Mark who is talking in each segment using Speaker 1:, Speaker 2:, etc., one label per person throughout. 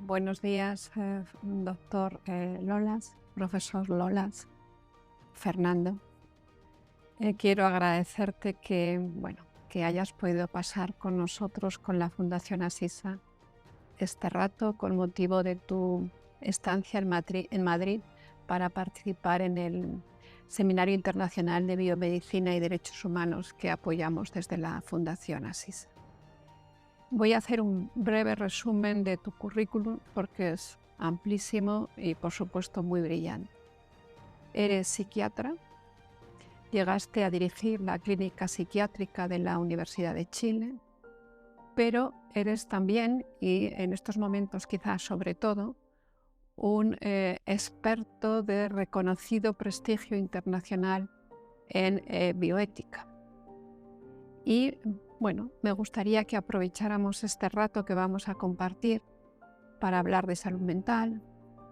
Speaker 1: Buenos días, doctor Lolas, profesor Lolas, Fernando. Quiero agradecerte que hayas podido pasar con nosotros, con la Fundación Asisa, este rato con motivo de tu estancia en Madrid para participar en el Seminario Internacional de Biomedicina y Derechos Humanos que apoyamos desde la Fundación Asisa. Voy a hacer un breve resumen de tu currículum porque es amplísimo y, por supuesto, muy brillante. Eres psiquiatra, llegaste a dirigir la clínica psiquiátrica de la Universidad de Chile, pero eres también, y en estos momentos quizás sobre todo, un experto de reconocido prestigio internacional en bioética. Y bueno, me gustaría que aprovecháramos este rato que vamos a compartir para hablar de salud mental,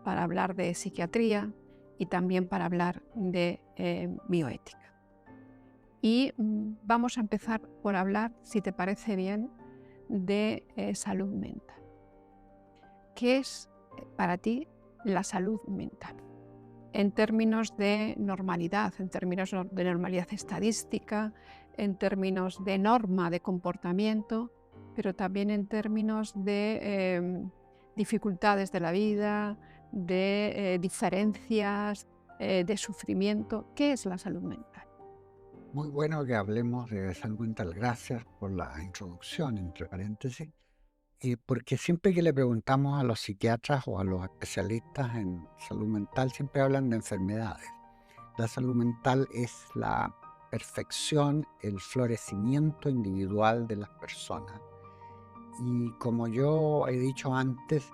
Speaker 1: para hablar de psiquiatría y también para hablar de bioética. Y vamos a empezar por hablar, si te parece bien, de salud mental. ¿Qué es para ti la salud mental? En términos de normalidad, en términos de normalidad estadística, en términos de norma de comportamiento, pero también en términos de dificultades de la vida, de diferencias, de sufrimiento. ¿Qué es la salud mental?
Speaker 2: Muy bueno que hablemos de salud mental. Gracias por la introducción, entre paréntesis, porque siempre que le preguntamos a los psiquiatras o a los especialistas en salud mental, siempre hablan de enfermedades. La salud mental es la perfección, el florecimiento individual de las personas. Y como yo he dicho antes,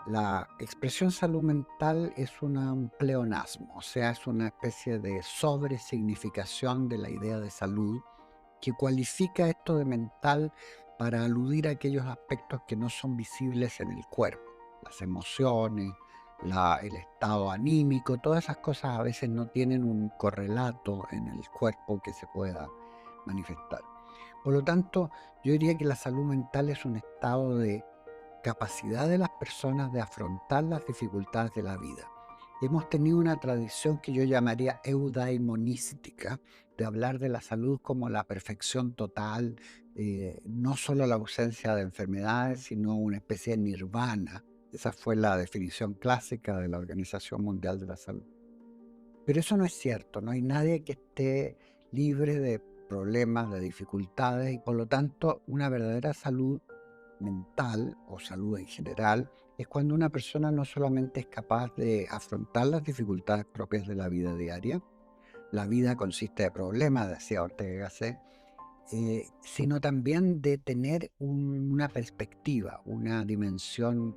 Speaker 2: la expresión salud mental es un pleonasmo, o sea, es una especie de sobresignificación de la idea de salud que cualifica esto de mental para aludir a aquellos aspectos que no son visibles en el cuerpo, las emociones, el estado anímico, todas esas cosas a veces no tienen un correlato en el cuerpo que se pueda manifestar. Por lo tanto, yo diría que la salud mental es un estado de capacidad de las personas de afrontar las dificultades de la vida. Hemos tenido una tradición que yo llamaría eudaimonística, de hablar de la salud como la perfección total, no solo la ausencia de enfermedades, sino una especie de nirvana. Esa fue la definición clásica de la Organización Mundial de la Salud. Pero eso no es cierto, no hay nadie que esté libre de problemas, de dificultades, y por lo tanto una verdadera salud mental o salud en general es cuando una persona no solamente es capaz de afrontar las dificultades propias de la vida diaria, la vida consiste de problemas, decía Ortega y Gasset, sino también de tener una perspectiva, una dimensión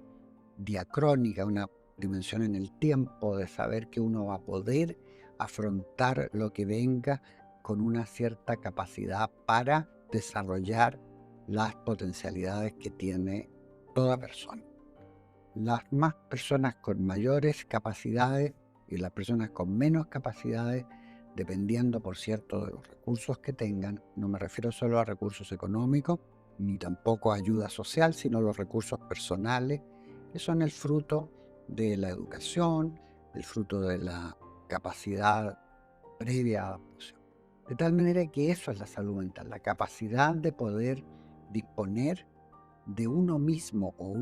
Speaker 2: diacrónica, una dimensión en el tiempo, de saber que uno va a poder afrontar lo que venga con una cierta capacidad para desarrollar las potencialidades que tiene toda persona. Las más personas con mayores capacidades y las personas con menos capacidades, dependiendo, por cierto, de los recursos que tengan, no me refiero solo a recursos económicos, ni tampoco a ayuda social, sino los recursos personales, que son el fruto de la educación, el fruto de la capacidad previa adaptación. De tal manera que eso es la salud mental, la capacidad de poder disponer de uno mismo o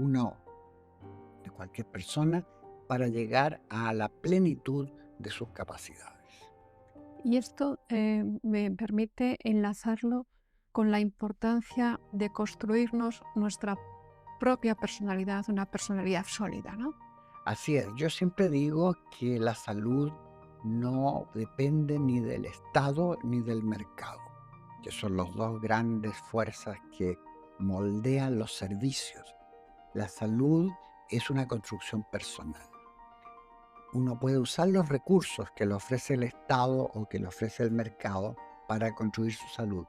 Speaker 2: de cualquier persona para llegar a la plenitud de sus capacidades.
Speaker 1: Y esto me permite enlazarlo con la importancia de construirnos nuestra propia personalidad, una personalidad sólida, ¿no?
Speaker 2: Así es, yo siempre digo que la salud no depende ni del Estado ni del mercado, que son las dos grandes fuerzas que moldean los servicios. La salud es una construcción personal. Uno puede usar los recursos que le ofrece el Estado o que le ofrece el mercado para construir su salud,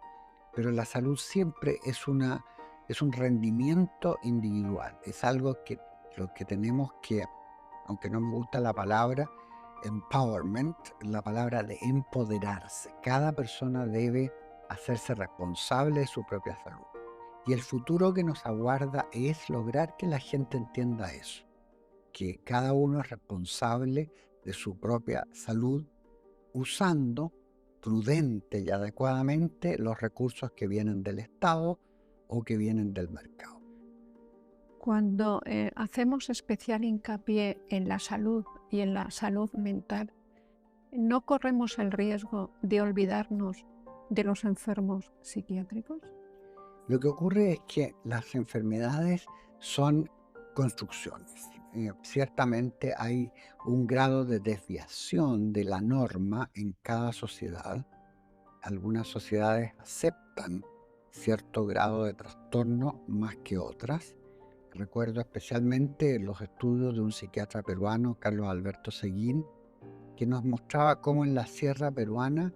Speaker 2: pero la salud siempre es un rendimiento individual, es algo que lo que tenemos que, aunque no me gusta la palabra empowerment, la palabra de empoderarse. Cada persona debe hacerse responsable de su propia salud. Y el futuro que nos aguarda es lograr que la gente entienda eso. que cada uno es responsable de su propia salud usando prudente y adecuadamente los recursos que vienen del Estado o que vienen del mercado.
Speaker 1: Cuando hacemos especial hincapié en la salud y en la salud mental, ¿no corremos el riesgo de olvidarnos de los enfermos psiquiátricos?
Speaker 2: Lo que ocurre es que las enfermedades son construcciones. Ciertamente hay un grado de desviación de la norma en cada sociedad. Algunas sociedades aceptan cierto grado de trastorno más que otras. Recuerdo especialmente los estudios de un psiquiatra peruano, Carlos Alberto Seguín, que nos mostraba cómo en la sierra peruana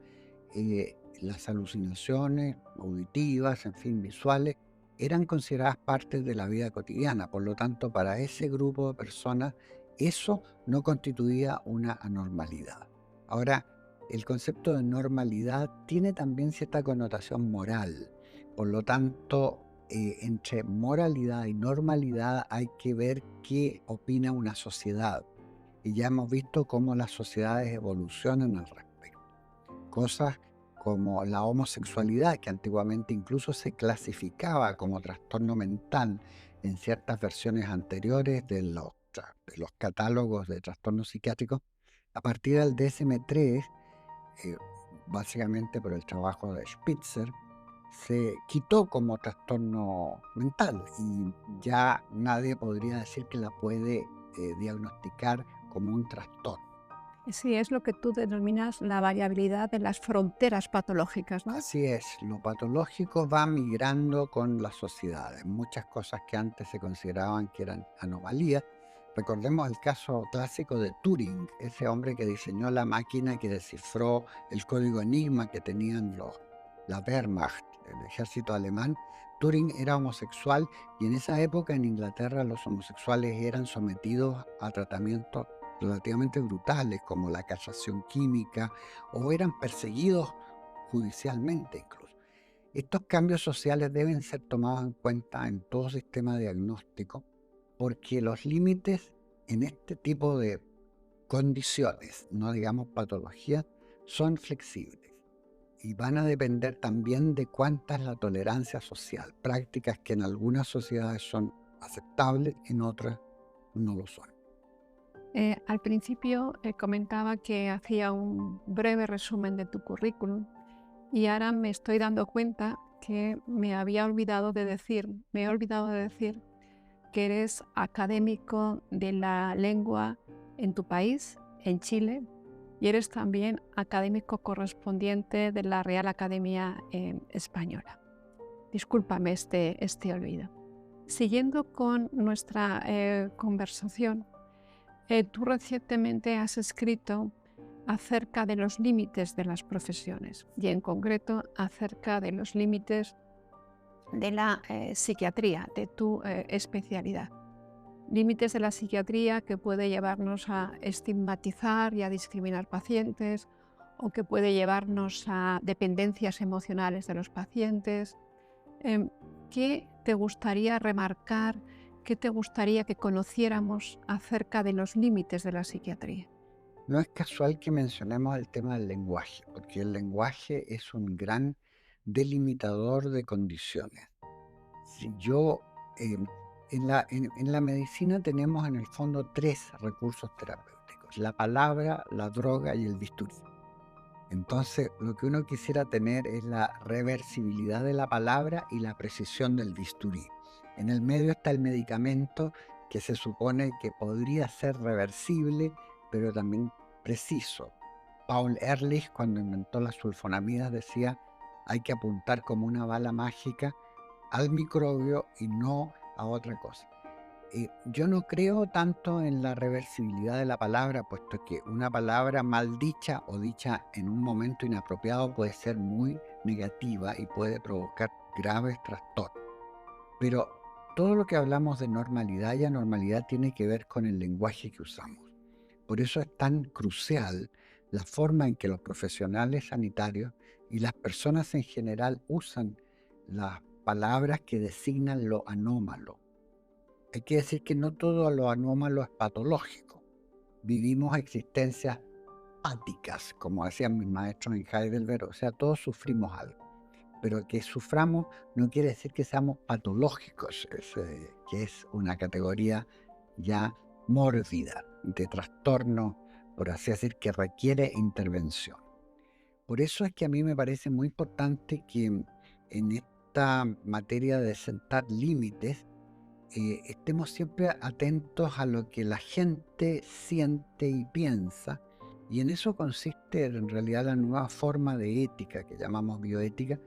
Speaker 2: las alucinaciones auditivas, en fin, visuales, eran consideradas parte de la vida cotidiana. Por lo tanto, para ese grupo de personas, eso no constituía una anormalidad. Ahora, el concepto de normalidad tiene también cierta connotación moral. Por lo tanto, entre moralidad y normalidad hay que ver qué opina una sociedad. Y ya hemos visto cómo las sociedades evolucionan al respecto. Cosas como la homosexualidad, que antiguamente incluso se clasificaba como trastorno mental en ciertas versiones anteriores de los catálogos de trastornos psiquiátricos, a partir del DSM-3, básicamente por el trabajo de Spitzer, se quitó como trastorno mental y ya nadie podría decir que la puede diagnosticar como un trastorno.
Speaker 1: Sí, es lo que tú denominas la variabilidad de las fronteras patológicas, ¿no?
Speaker 2: Así es, lo patológico va migrando con las sociedades. Muchas cosas que antes se consideraban que eran anomalías. Recordemos el caso clásico de Turing, ese hombre que diseñó la máquina que descifró el código Enigma que tenían la Wehrmacht, el ejército alemán. Turing era homosexual y en esa época en Inglaterra los homosexuales eran sometidos a tratamientos relativamente brutales como la castración química o eran perseguidos judicialmente incluso. Estos cambios sociales deben ser tomados en cuenta en todo sistema diagnóstico porque los límites en este tipo de condiciones, no digamos patologías, son flexibles y van a depender también de cuánta es la tolerancia social, prácticas que en algunas sociedades son aceptables, en otras no lo son.
Speaker 1: Al principio comentaba que hacía un breve resumen de tu currículum y ahora me estoy dando cuenta que me he olvidado de decir que eres académico de la lengua en tu país, en Chile, y eres también académico correspondiente de la Real Academia Española. Discúlpame este olvido. Siguiendo con nuestra conversación, tú recientemente has escrito acerca de los límites de las profesiones y en concreto acerca de los límites de la psiquiatría, de tu especialidad. Límites de la psiquiatría que puede llevarnos a estigmatizar y a discriminar pacientes o que puede llevarnos a dependencias emocionales de los pacientes. ¿Qué te gustaría remarcar? ¿Qué te gustaría que conociéramos acerca de los límites de la psiquiatría?
Speaker 2: No es casual que mencionemos el tema del lenguaje, porque el lenguaje es un gran delimitador de condiciones. Si yo, en la medicina tenemos en el fondo tres recursos terapéuticos: la palabra, la droga y el bisturí. Entonces, lo que uno quisiera tener es la reversibilidad de la palabra y la precisión del bisturí. En el medio está el medicamento que se supone que podría ser reversible, pero también preciso. Paul Ehrlich, cuando inventó las sulfonamidas, decía: hay que apuntar como una bala mágica al microbio y no a otra cosa. Yo no creo tanto en la reversibilidad de la palabra, puesto que una palabra mal dicha o dicha en un momento inapropiado puede ser muy negativa y puede provocar graves trastornos. Pero todo lo que hablamos de normalidad y anormalidad tiene que ver con el lenguaje que usamos. Por eso es tan crucial la forma en que los profesionales sanitarios y las personas en general usan las palabras que designan lo anómalo. hay que decir que no todo lo anómalo es patológico. Vivimos existencias áticas, como decían mis maestros en Heidelberg, o sea, todos sufrimos algo. Pero que suframos no quiere decir que seamos patológicos, que es una categoría ya mórbida, de trastorno, por así decir, que requiere intervención. Por eso es que a mí me parece muy importante que en esta materia de sentar límites, estemos siempre atentos a lo que la gente siente y piensa, y en eso consiste en realidad la nueva forma de ética que llamamos bioética,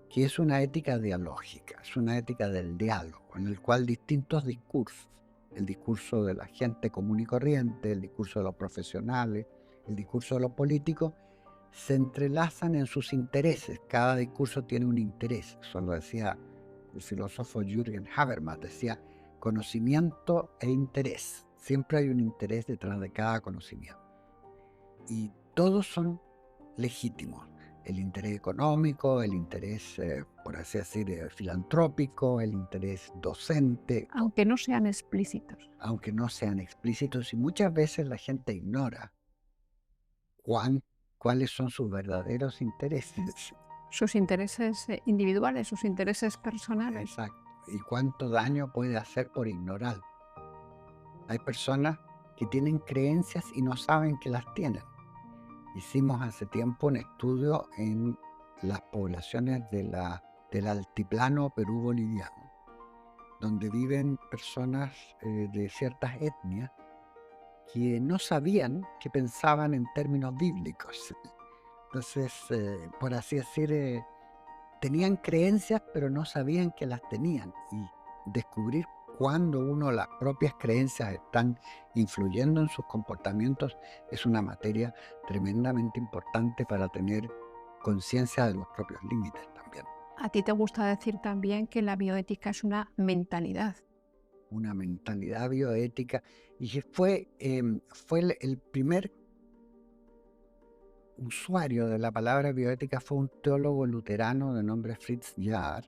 Speaker 2: que es una ética dialógica, es una ética del diálogo, en el cual distintos discursos, el discurso de la gente común y corriente, el discurso de los profesionales, el discurso de los políticos, se entrelazan en sus intereses. Cada discurso tiene un interés. Eso lo decía el filósofo Jürgen Habermas, decía conocimiento e interés. Siempre hay un interés detrás de cada conocimiento. Y todos son legítimos. El interés económico, el interés, por así decir, filantrópico, el interés docente.
Speaker 1: Aunque no sean explícitos.
Speaker 2: Aunque no sean explícitos, y muchas veces la gente ignora cuáles son sus verdaderos intereses.
Speaker 1: Sus intereses individuales, sus intereses personales.
Speaker 2: Exacto. Y cuánto daño puede hacer por ignorar. Hay personas que tienen creencias y no saben que las tienen. Hicimos hace tiempo un estudio en las poblaciones del altiplano Perú-boliviano, donde viven personas de ciertas etnias que no sabían que pensaban en términos bíblicos. Entonces, por así decir, tenían creencias, pero no sabían que las tenían. Y descubrir cuándo las propias creencias están influyendo en sus comportamientos es una materia tremendamente importante para tener conciencia de los propios límites también.
Speaker 1: A ti te gusta decir también que la bioética es una mentalidad.
Speaker 2: Una mentalidad bioética. Y fue el primer usuario de la palabra bioética fue un teólogo luterano de nombre Fritz Jaar,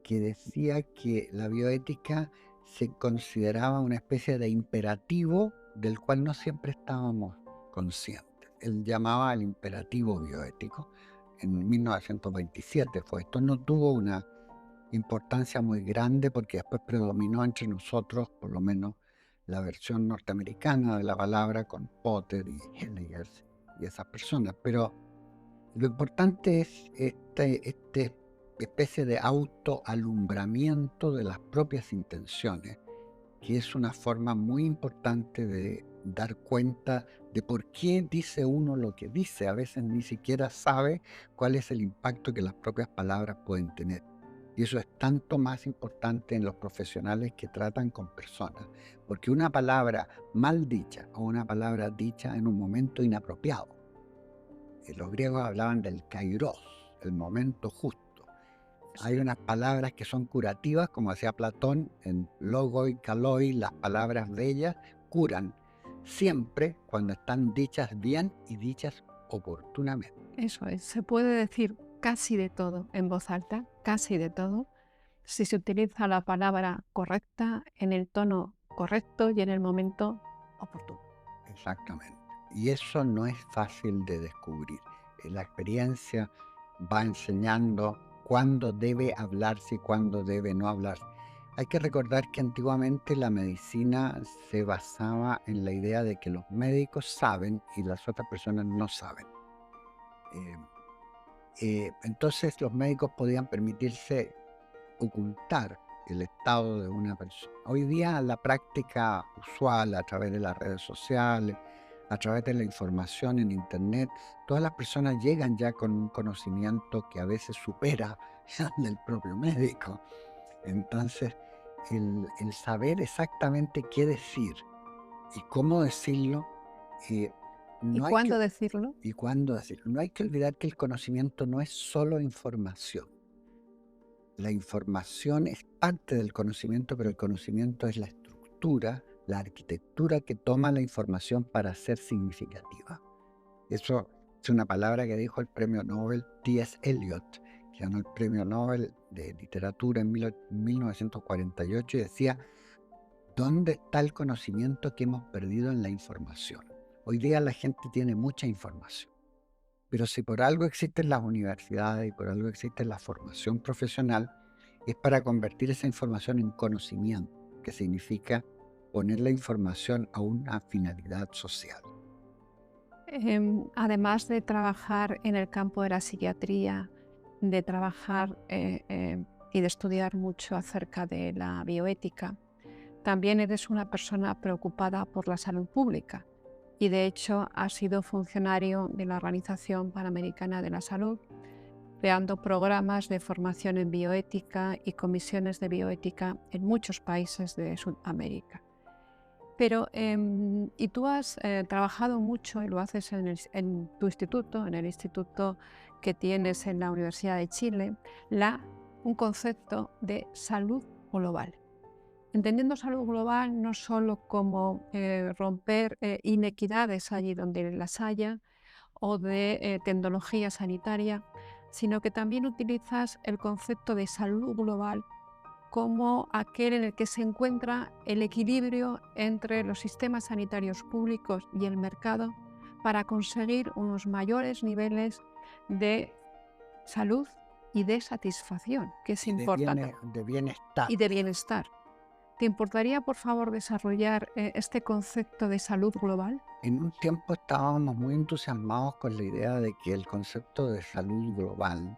Speaker 2: que decía que la bioética se consideraba una especie de imperativo del cual no siempre estábamos conscientes. Él llamaba el imperativo bioético. En 1927 fue esto. No tuvo una importancia muy grande porque después predominó entre nosotros, por lo menos, la versión norteamericana de la palabra con Potter y Heidegger y esas personas. Pero lo importante es este especie de autoalumbramiento de las propias intenciones, que es una forma muy importante de dar cuenta de por qué dice uno lo que dice. A veces ni siquiera sabe cuál es el impacto que las propias palabras pueden tener. Y eso es tanto más importante en los profesionales que tratan con personas, porque una palabra mal dicha o una palabra dicha en un momento inapropiado. Los griegos hablaban del kairos, el momento justo. Hay unas palabras que son curativas, como decía Platón, en logoi, kaloi, las palabras bellas curan siempre cuando están dichas bien y dichas oportunamente.
Speaker 1: Eso es, se puede decir casi de todo en voz alta, casi de todo, si se utiliza la palabra correcta, en el tono correcto y en el momento oportuno.
Speaker 2: Exactamente. Y eso no es fácil de descubrir. La experiencia va enseñando cuándo debe hablarse y cuándo debe no hablarse. Hay que recordar que antiguamente la medicina se basaba en la idea de que los médicos saben y las otras personas no saben. Entonces los médicos podían permitirse ocultar el estado de una persona. Hoy día la práctica usual a través de las redes sociales, a través de la información en internet, todas las personas llegan ya con un conocimiento que a veces supera el del propio médico. Entonces, el saber exactamente qué decir y cómo decirlo,
Speaker 1: ¿Y cuándo decirlo?
Speaker 2: Y cuándo decirlo. No hay que olvidar que el conocimiento no es solo información. La información es parte del conocimiento, pero el conocimiento es la estructura, la arquitectura que toma la información para ser significativa. Eso es una palabra que dijo el premio Nobel T.S. Eliot, que ganó el premio Nobel de literatura en 1948, y decía: ¿Dónde está el conocimiento que hemos perdido en la información? Hoy día la gente tiene mucha información, pero si por algo existen las universidades y por algo existe la formación profesional, es para convertir esa información en conocimiento, que significa poner la información a una finalidad social.
Speaker 1: Además de trabajar en el campo de la psiquiatría, de trabajar y de estudiar mucho acerca de la bioética, también eres una persona preocupada por la salud pública y de hecho has sido funcionario de la Organización Panamericana de la Salud, creando programas de formación en bioética y comisiones de bioética en muchos países de Sudamérica. Pero, y tú has trabajado mucho y lo haces en tu instituto, en el instituto que tienes en la Universidad de Chile, un concepto de salud global. Entendiendo salud global no solo como romper inequidades allí donde las haya o de tecnología sanitaria, sino que también utilizas el concepto de salud global como aquel en el que se encuentra el equilibrio entre los sistemas sanitarios públicos y el mercado para conseguir unos mayores niveles de salud y de satisfacción, que es
Speaker 2: Y
Speaker 1: importante,
Speaker 2: de bienestar.
Speaker 1: y de bienestar. ¿Te importaría, por favor, desarrollar este concepto de salud global?
Speaker 2: En un tiempo estábamos muy entusiasmados con la idea de que el concepto de salud global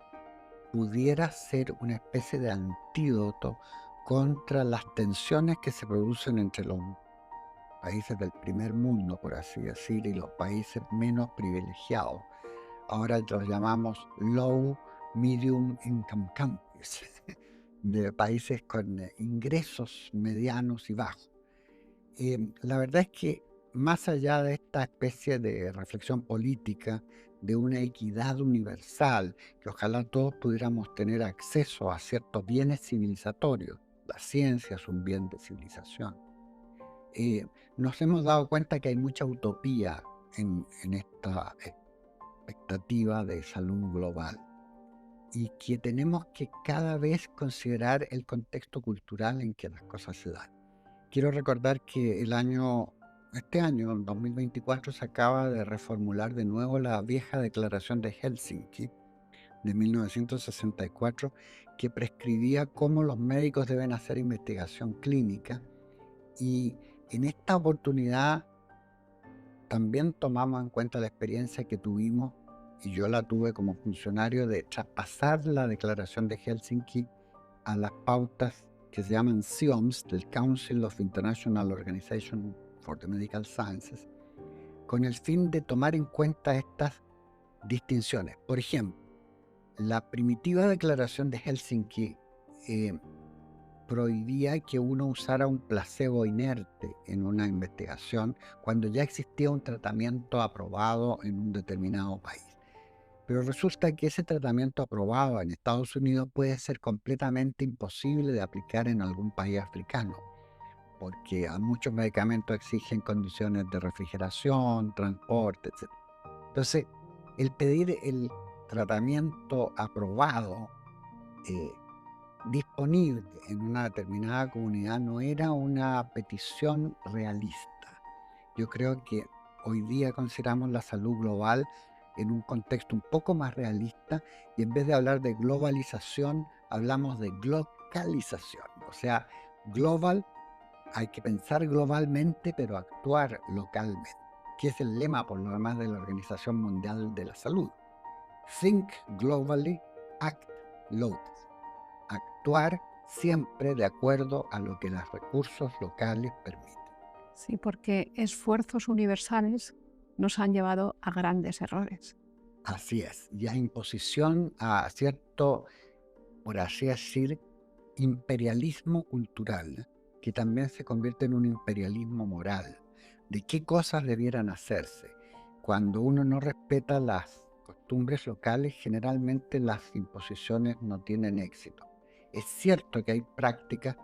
Speaker 2: pudiera ser una especie de antídoto contra las tensiones que se producen entre los países del primer mundo, por así decir, y los países menos privilegiados. Ahora los llamamos low, medium income countries, de países con ingresos medianos y bajos. La verdad es que más allá de esta especie de reflexión política, de una equidad universal, que ojalá todos pudiéramos tener acceso a ciertos bienes civilizatorios, la ciencia es un bien de civilización, eh, nos hemos dado cuenta que hay mucha utopía en esta expectativa de salud global y que tenemos que cada vez considerar el contexto cultural en que las cosas se dan. Quiero recordar que este año, en 2024, se acaba de reformular de nuevo la vieja Declaración de Helsinki de 1964, que prescribía cómo los médicos deben hacer investigación clínica. Y en esta oportunidad también tomamos en cuenta la experiencia que tuvimos, y yo la tuve como funcionario, de traspasar la Declaración de Helsinki a las pautas que se llaman CIOMS, del Council of International Organization for the Medical Sciences, con el fin de tomar en cuenta estas distinciones. Por ejemplo, la primitiva Declaración de Helsinki prohibía que uno usara un placebo inerte en una investigación cuando ya existía un tratamiento aprobado en un determinado país. Pero resulta que ese tratamiento aprobado en Estados Unidos puede ser completamente imposible de aplicar en algún país africano, porque a muchos medicamentos exigen condiciones de refrigeración, transporte, etc. Entonces, el pedir el tratamiento aprobado disponible en una determinada comunidad no era una petición realista. Yo creo que hoy día consideramos la salud global en un contexto un poco más realista y en vez de hablar de globalización, hablamos de localización. O sea, global, hay que pensar globalmente, pero actuar localmente, que es el lema, por lo demás, de la Organización Mundial de la Salud. Think globally, act locally. Actuar siempre de acuerdo a lo que los recursos locales permiten.
Speaker 1: Sí, porque esfuerzos universales nos han llevado a grandes errores.
Speaker 2: Así es, y a imposición a cierto, por así decir, imperialismo cultural, que también se convierte en un imperialismo moral, de qué cosas debieran hacerse. Cuando uno no respeta las costumbres locales, generalmente las imposiciones no tienen éxito. Es cierto que hay prácticas,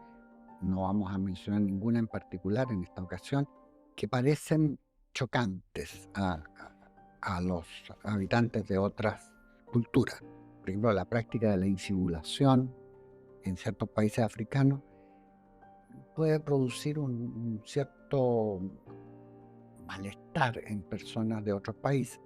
Speaker 2: no vamos a mencionar ninguna en particular en esta ocasión, que parecen chocantes a los habitantes de otras culturas. Por ejemplo, la práctica de la inseminación en ciertos países africanos puede producir un cierto malestar en personas de otros países.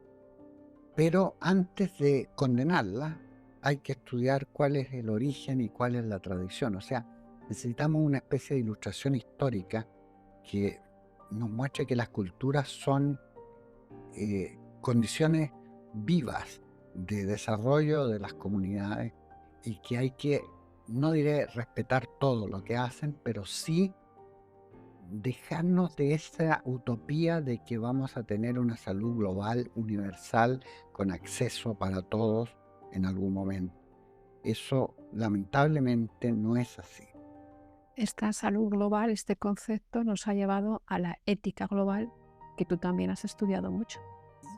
Speaker 2: Pero antes de condenarla, hay que estudiar cuál es el origen y cuál es la tradición. O sea, necesitamos una especie de ilustración histórica que nos muestre que las culturas son condiciones vivas de desarrollo de las comunidades y que hay que, no diré respetar todo lo que hacen, pero sí dejarnos de esa utopía de que vamos a tener una salud global, universal, con acceso para todos en algún momento. Eso lamentablemente no es así.
Speaker 1: Esta salud global, este concepto nos ha llevado a la ética global, que tú también has estudiado mucho.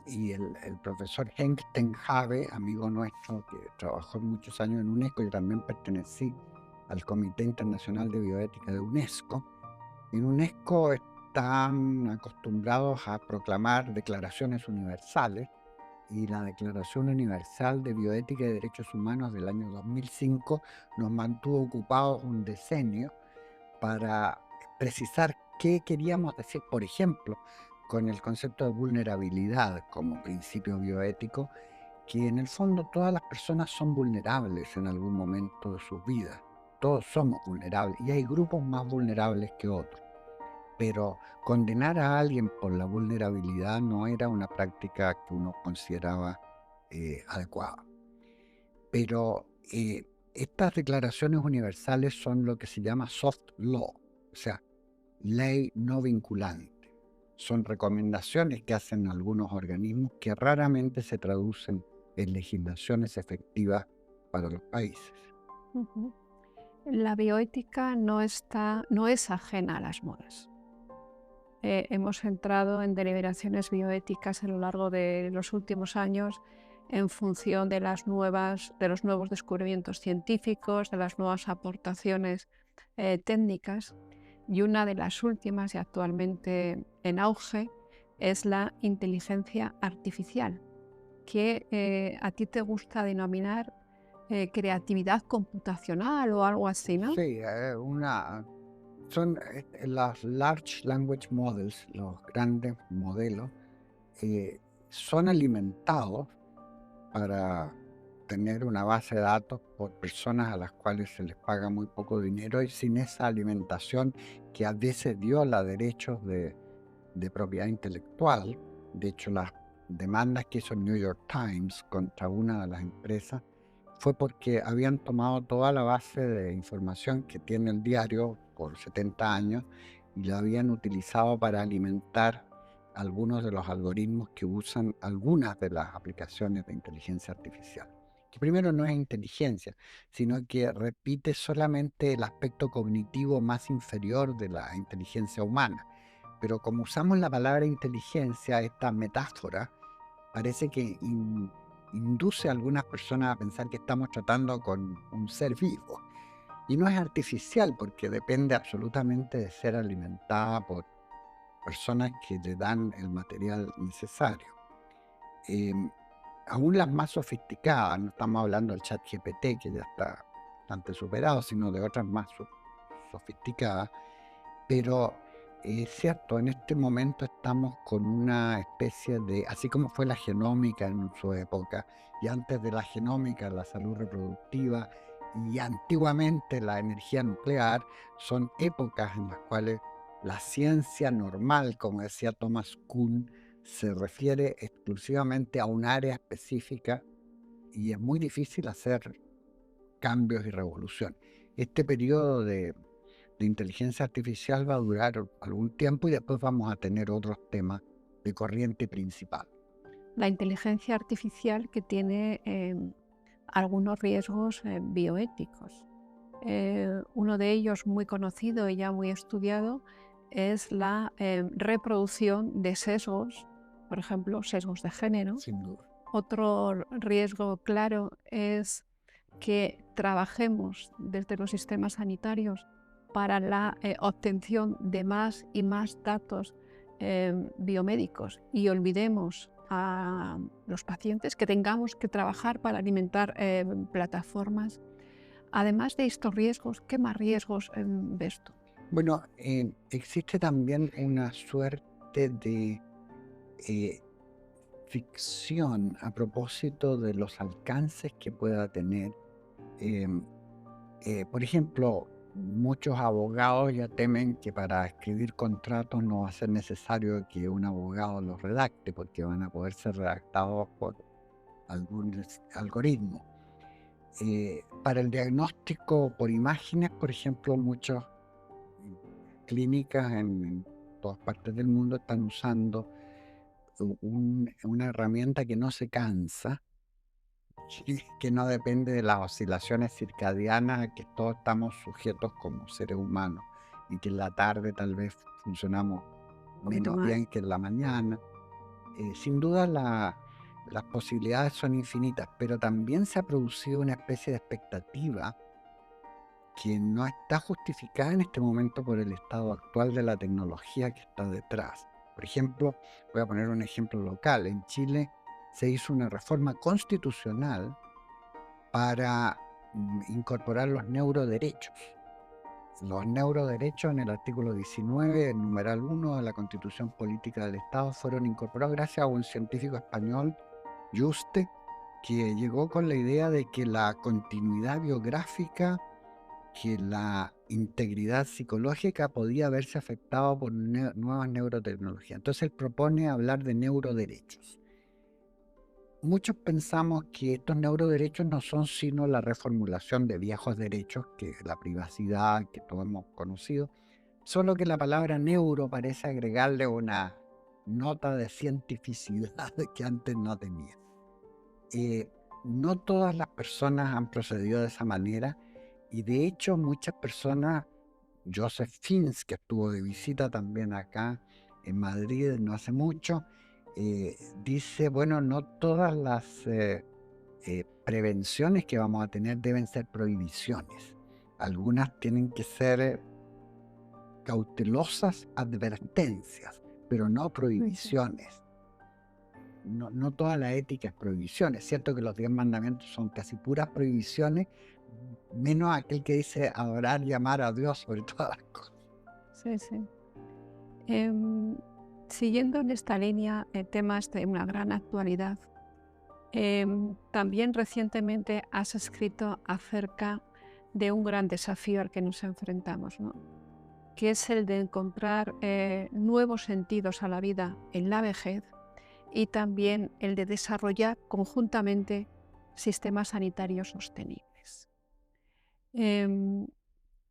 Speaker 2: Y el profesor Henk ten Have, amigo nuestro que trabajó muchos años en UNESCO, y también pertenecí al Comité Internacional de Bioética de UNESCO. En UNESCO están acostumbrados a proclamar declaraciones universales, y la Declaración Universal de Bioética y Derechos Humanos del año 2005 nos mantuvo ocupados un decenio para precisar qué queríamos decir, por ejemplo, con el concepto de vulnerabilidad como principio bioético, que en el fondo todas las personas son vulnerables en algún momento de sus vidas. Todos somos vulnerables y hay grupos más vulnerables que otros. Pero condenar a alguien por la vulnerabilidad no era una práctica que uno consideraba adecuada. Pero estas declaraciones universales son lo que se llama soft law, o sea, ley no vinculante. Son recomendaciones que hacen algunos organismos que raramente se traducen en legislaciones efectivas para los países.
Speaker 1: Ujú. La bioética no es ajena a las modas. Hemos entrado en deliberaciones bioéticas a lo largo de los últimos años en función de los nuevos descubrimientos científicos, de las nuevas aportaciones técnicas. Y una de las últimas y actualmente en auge es la inteligencia artificial, que a ti te gusta denominar creatividad computacional o algo así, ¿no?
Speaker 2: Sí, son las Large Language Models, los grandes modelos, eh, son alimentados para tener una base de datos por personas a las cuales se les paga muy poco dinero, y sin esa alimentación que a veces viola derechos de propiedad intelectual. De hecho, las demandas que hizo el New York Times contra una de las empresas fue porque habían tomado toda la base de información que tiene el diario por 70 años y la habían utilizado para alimentar algunos de los algoritmos que usan algunas de las aplicaciones de inteligencia artificial. Que primero no es inteligencia, sino que repite solamente el aspecto cognitivo más inferior de la inteligencia humana. Pero como usamos la palabra inteligencia, esta metáfora, parece que induce a algunas personas a pensar que estamos tratando con un ser vivo. Y no es artificial porque depende absolutamente de ser alimentada por personas que le dan el material necesario. Em, Aún las más sofisticadas, no estamos hablando del chat GPT, que ya está bastante superado, sino de otras más sofisticadas, pero es cierto, en este momento estamos con una especie de, así como fue la genómica en su época, y antes de la genómica la salud reproductiva, y antiguamente la energía nuclear, son épocas en las cuales la ciencia normal, como decía Thomas Kuhn, se refiere exclusivamente a un área específica y es muy difícil hacer cambios y revolución. Este periodo de inteligencia artificial va a durar algún tiempo y después vamos a tener otros temas de corriente principal.
Speaker 1: La inteligencia artificial que tiene algunos riesgos bioéticos. Uno de ellos muy conocido y ya muy estudiado es la reproducción de sesgos, por ejemplo, sesgos de género.
Speaker 2: Sin duda.
Speaker 1: Otro riesgo claro es que trabajemos desde los sistemas sanitarios para la obtención de más y más datos biomédicos y olvidemos a los pacientes, que tengamos que trabajar para alimentar plataformas. Además de estos riesgos, ¿qué más riesgos ves tú?
Speaker 2: Bueno, existe también una suerte de eh, ficción a propósito de los alcances que pueda tener. em, por ejemplo, muchos abogados ya temen que para escribir contratos no va a ser necesario que un abogado los redacte, porque van a poder ser redactados por algún algoritmo. Para el diagnóstico por imágenes, por ejemplo, muchas clínicas en todas partes del mundo están usando una herramienta que no se cansa, que no depende de las oscilaciones circadianas a que todos estamos sujetos como seres humanos, y que en la tarde tal vez funcionamos
Speaker 1: Un poquito
Speaker 2: menos
Speaker 1: más.
Speaker 2: bien que en la mañana. Sin duda las posibilidades son infinitas, pero también se ha producido una especie de expectativa que no está justificada en este momento por el estado actual de la tecnología que está detrás. Por ejemplo, voy a poner un ejemplo local. En Chile se hizo una reforma constitucional para incorporar los neuroderechos. Los neuroderechos en el artículo 19, el numeral 1 de la Constitución Política del Estado fueron incorporados gracias a un científico español, Yuste, que llegó con la idea de que la continuidad biográfica, que la integridad psicológica podía verse afectado por nuevas neurotecnologías. Entonces él propone hablar de neuroderechos. Muchos pensamos que estos neuroderechos no son sino la reformulación de viejos derechos, que la privacidad, que todos hemos conocido, solo que la palabra neuro parece agregarle una nota de cientificidad que antes no tenía. Eh, no todas las personas han procedido de esa manera, y de hecho muchas personas, Joseph Fins, que estuvo de visita también acá en Madrid no hace mucho, dice, bueno, no todas las prevenciones que vamos a tener deben ser prohibiciones. Algunas tienen que ser cautelosas advertencias, pero no
Speaker 1: Ujú.
Speaker 2: prohibiciones. No toda la ética es prohibición. Es cierto que los 10 mandamientos son casi puras prohibiciones, menos aquel que dice adorar y amar a Dios sobre todas las cosas.
Speaker 1: Sí, sí. Em, Siguiendo en esta línea, temas de una gran actualidad, también recientemente has escrito acerca de un gran desafío al que nos enfrentamos, ¿no? Que es el de encontrar nuevos sentidos a la vida en la vejez y también el de desarrollar conjuntamente sistemas sanitarios sostenibles. Em,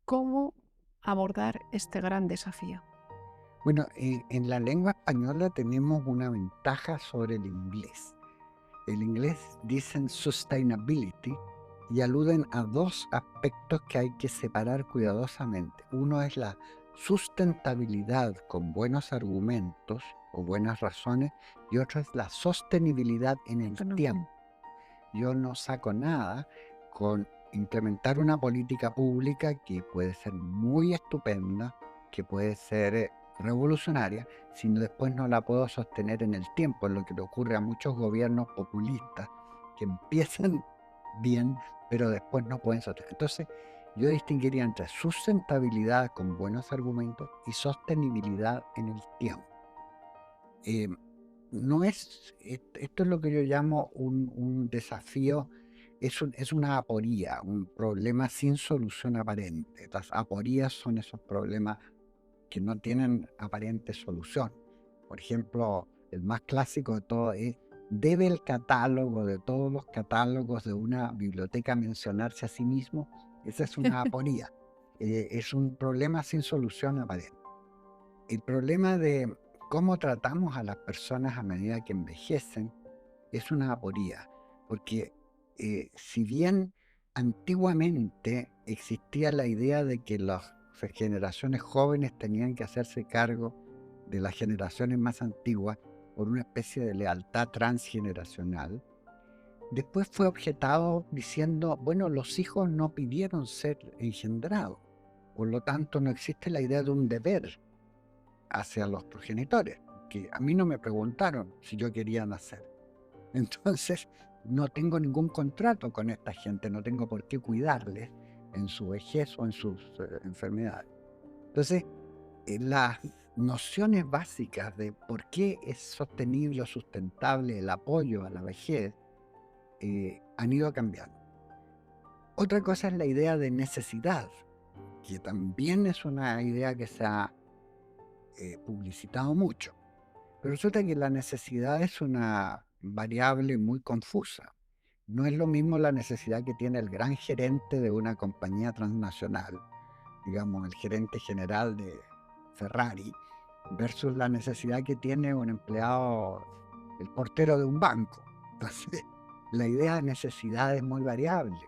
Speaker 1: ¿Cómo abordar este gran desafío?
Speaker 2: Bueno, en la lengua española tenemos una ventaja sobre el inglés. El inglés dicen sustainability y aluden a dos aspectos que hay que separar cuidadosamente. Uno es la sustentabilidad con buenos argumentos o buenas razones, y otro es la sostenibilidad en el tiempo.
Speaker 1: Economía.
Speaker 2: Yo no saco nada con implementar una política pública que puede ser muy estupenda, que puede ser revolucionaria, si después no la puedo sostener en el tiempo, en lo que le ocurre a muchos gobiernos populistas que empiezan bien, pero después no pueden sostener. Entonces, yo distinguiría entre sustentabilidad con buenos argumentos y sostenibilidad en el tiempo. Eh, no es, esto es lo que yo llamo un desafío, es una aporía, un problema sin solución aparente. Las aporías son esos problemas que no tienen aparente solución. Por ejemplo, el más clásico de todo es, ¿debe el catálogo de todos los catálogos de una biblioteca mencionarse a sí mismo? Esa es una aporía. Es un problema sin solución aparente. El problema de cómo tratamos a las personas a medida que envejecen es una aporía, porque si bien antiguamente existía la idea de que las generaciones jóvenes tenían que hacerse cargo de las generaciones más antiguas por una especie de lealtad transgeneracional, después fue objetado diciendo, bueno, los hijos no pidieron ser engendrados, por lo tanto no existe la idea de un deber hacia los progenitores, que a mí no me preguntaron si yo quería nacer. Entonces, no tengo ningún contrato con esta gente, no tengo por qué cuidarles en su vejez o en sus enfermedades. Entonces, las nociones básicas de por qué es sostenible o sustentable el apoyo a la vejez han ido cambiando. Otra cosa es la idea de necesidad, que también es una idea que se ha publicitado mucho. Pero resulta que la necesidad es una variable muy confusa. No es lo mismo la necesidad que tiene el gran gerente de una compañía transnacional, digamos el gerente general de Ferrari, versus la necesidad que tiene un empleado, el portero de un banco. Entonces, la idea de necesidad es muy variable.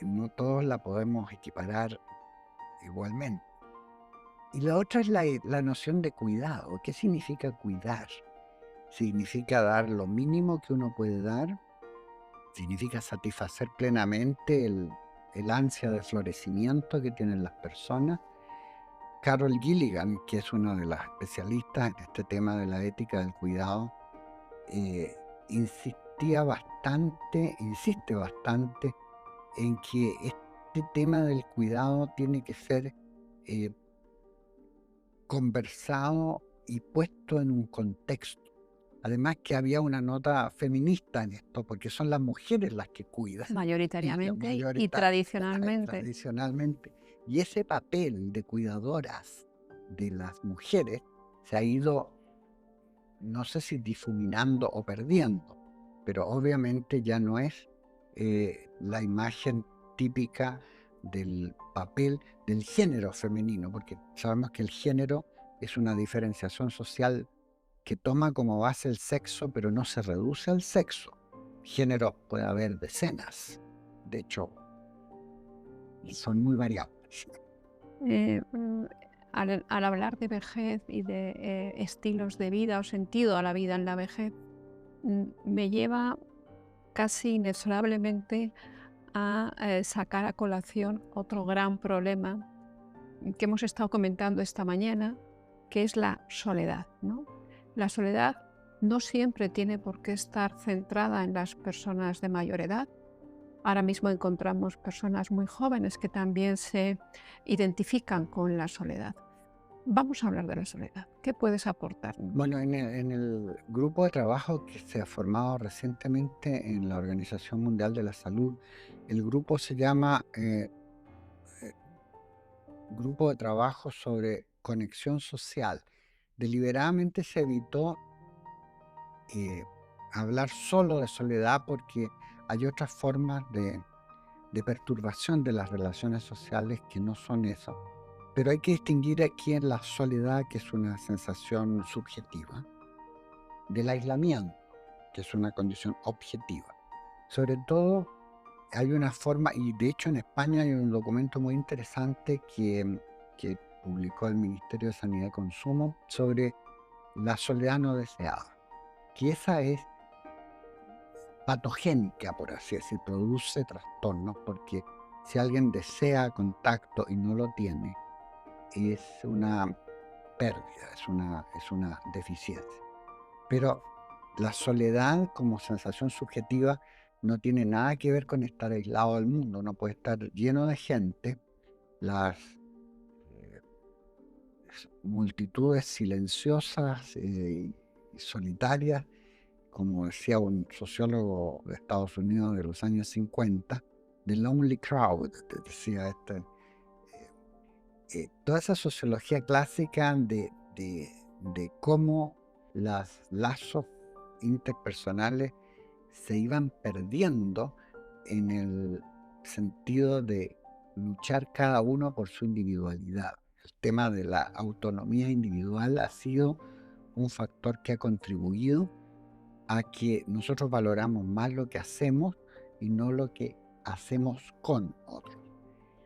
Speaker 2: No todos la podemos equiparar igualmente. Y la otra es la noción de cuidado. ¿Qué significa cuidar? Significa dar lo mínimo que uno puede dar, significa satisfacer plenamente el ansia de florecimiento que tienen las personas. Carol Gilligan, que es una de las especialistas en este tema de la ética del cuidado, insiste bastante en que este tema del cuidado tiene que ser conversado y puesto en un contexto. Además que había una nota feminista en esto, porque son las mujeres las que cuidan.
Speaker 1: Mayoritariamente y tradicionalmente.
Speaker 2: Tradicionalmente. Y ese papel de cuidadoras de las mujeres se ha ido, no sé si difuminando o perdiendo, pero obviamente ya no es la imagen típica del papel del género femenino, porque sabemos que el género es una diferenciación social que toma como base el sexo, pero no se reduce al sexo. Géneros puede haber decenas, de hecho, son muy variables.
Speaker 1: Al hablar de vejez y de estilos de vida o sentido a la vida en la vejez, me lleva casi inexorablemente a sacar a colación otro gran problema que hemos estado comentando esta mañana, que es la soledad, ¿no? La soledad no siempre tiene por qué estar centrada en las personas de mayor edad. Ahora mismo encontramos personas muy jóvenes que también se identifican con la soledad. Vamos a hablar de la soledad. ¿Qué puedes aportarnos?
Speaker 2: Bueno, en el grupo de trabajo que se ha formado recientemente en la Organización Mundial de la Salud, el grupo se llama Grupo de Trabajo sobre Conexión Social. Deliberadamente se evitó hablar solo de soledad porque hay otras formas de perturbación de las relaciones sociales que no son eso. Pero hay que distinguir aquí en la soledad, que es una sensación subjetiva, del aislamiento, que es una condición objetiva. Sobre todo, hay una forma, y de hecho en España hay un documento muy interesante que publicó el Ministerio de Sanidad y Consumo sobre la soledad no deseada, que esa es patogénica, por así decir, produce trastornos, porque si alguien desea contacto y no lo tiene, es una pérdida, es una deficiencia. Pero la soledad como sensación subjetiva no tiene nada que ver con estar aislado del mundo. Uno puede estar lleno de gente, las multitudes silenciosas y solitarias, como decía un sociólogo de Estados Unidos de los años 50, The Lonely Crowd, decía toda esa sociología clásica de cómo los lazos interpersonales se iban perdiendo en el sentido de luchar cada uno por su individualidad. El tema de la autonomía individual ha sido un factor que ha contribuido a que nosotros valoramos más lo que hacemos y no lo que hacemos con otros.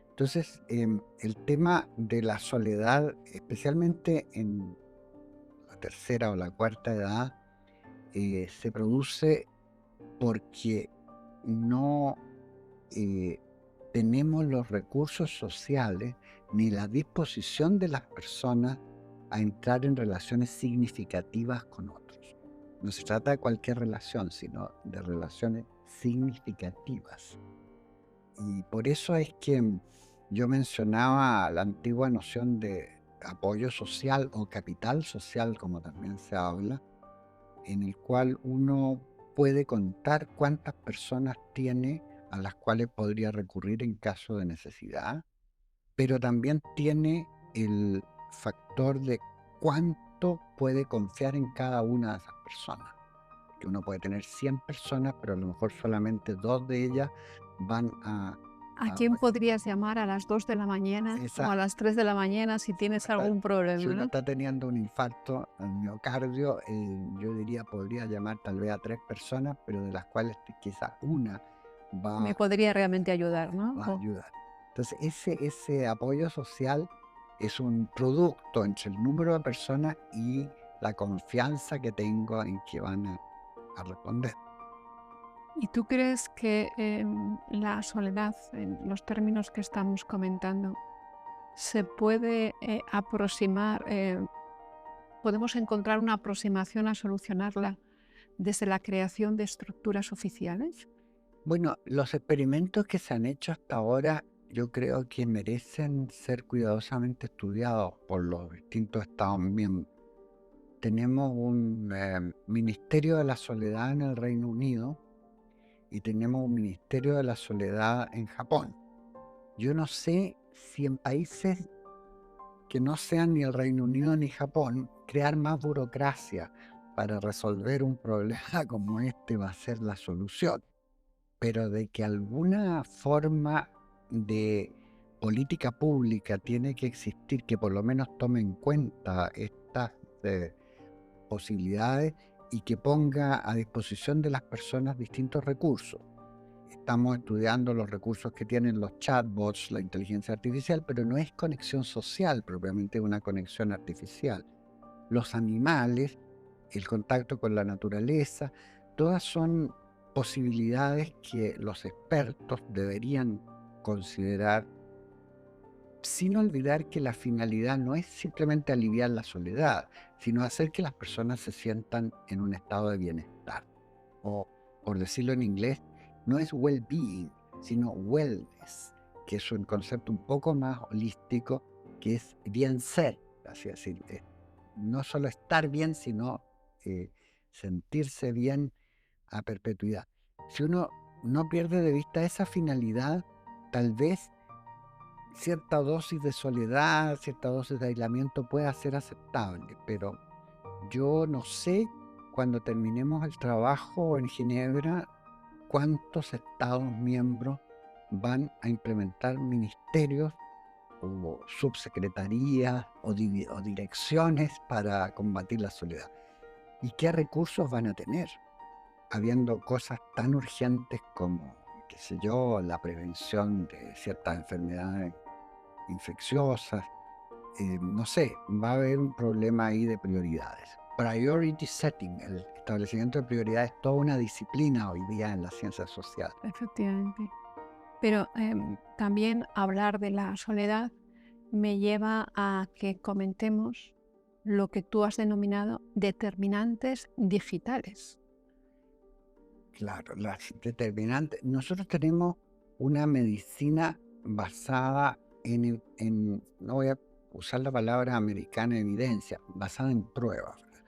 Speaker 2: Entonces, el tema de la soledad, especialmente en la tercera o la cuarta edad, se produce porque no tenemos los recursos sociales ni la disposición de las personas a entrar en relaciones significativas con otros. No se trata de cualquier relación, sino de relaciones significativas. Y por eso es que yo mencionaba la antigua noción de apoyo social o capital social, como también se habla, en el cual uno puede contar cuántas personas tiene a las cuales podría recurrir en caso de necesidad, pero también tiene el factor de cuánto puede confiar en cada una de esas personas. Que uno puede tener 100 personas, pero a lo mejor solamente 2 de ellas van
Speaker 1: ¿A
Speaker 2: a
Speaker 1: quién podrías llamar a las 2 de la mañana o
Speaker 2: esa,
Speaker 1: a las 3 de la mañana si
Speaker 2: si uno
Speaker 1: tienes
Speaker 2: está,
Speaker 1: algún
Speaker 2: si
Speaker 1: problema,
Speaker 2: uno
Speaker 1: ¿no?
Speaker 2: está teniendo un infarto al miocardio, yo diría podría llamar tal vez a 3 personas, pero de las cuales quizás una
Speaker 1: Me
Speaker 2: va,
Speaker 1: podría realmente ayudar, ¿no?
Speaker 2: va a ayudar. Entonces, ese apoyo social es un producto entre el número de personas y la confianza que tengo en que van a responder.
Speaker 1: ¿Y tú crees que la soledad, en los términos que estamos comentando, se puede aproximar, podemos encontrar una aproximación a solucionarla desde la creación de estructuras oficiales?
Speaker 2: Bueno, los experimentos que se han hecho hasta ahora, yo creo que merecen ser cuidadosamente estudiados por los distintos Estados miembros. Tenemos un Ministerio de la Soledad en el Reino Unido y tenemos un Ministerio de la Soledad en Japón. Yo no sé si en países que no sean ni el Reino Unido ni Japón, crear más burocracia para resolver un problema como este va a ser la solución. Pero de que alguna forma de política pública tiene que existir que por lo menos tome en cuenta estas eh, posibilidades y que ponga a disposición de las personas distintos recursos. Estamos estudiando los recursos que tienen los chatbots, la inteligencia artificial, pero no es conexión social, propiamente una conexión artificial. Los animales, el contacto con la naturaleza, todas son posibilidades que los expertos deberían considerar, sin olvidar que la finalidad no es simplemente aliviar la soledad, sino hacer que las personas se sientan en un estado de bienestar. O, por decirlo en inglés, no es well-being, sino wellness, que es un concepto un poco más holístico, que es bien ser, así decir, no solo estar bien, sino sentirse bien a perpetuidad. Si uno no pierde de vista esa finalidad, tal vez cierta dosis de soledad, cierta dosis de aislamiento pueda ser aceptable, pero yo no sé cuando terminemos el trabajo en Ginebra cuántos Estados miembros van a implementar ministerios o subsecretarías o direcciones para combatir la soledad. ¿Y qué recursos van a tener? Habiendo cosas tan urgentes como, qué sé yo, la prevención de ciertas enfermedades infecciosas. No sé, va a haber un problema ahí de prioridades. Priority setting, el establecimiento de prioridades, es toda una disciplina hoy día en la ciencia social.
Speaker 1: Efectivamente. Pero también hablar de la soledad me lleva a que comentemos lo que tú has denominado determinantes digitales.
Speaker 2: Claro, las determinantes. Nosotros tenemos una medicina basada no voy a usar la palabra americana evidencia, basada en pruebas, ¿verdad?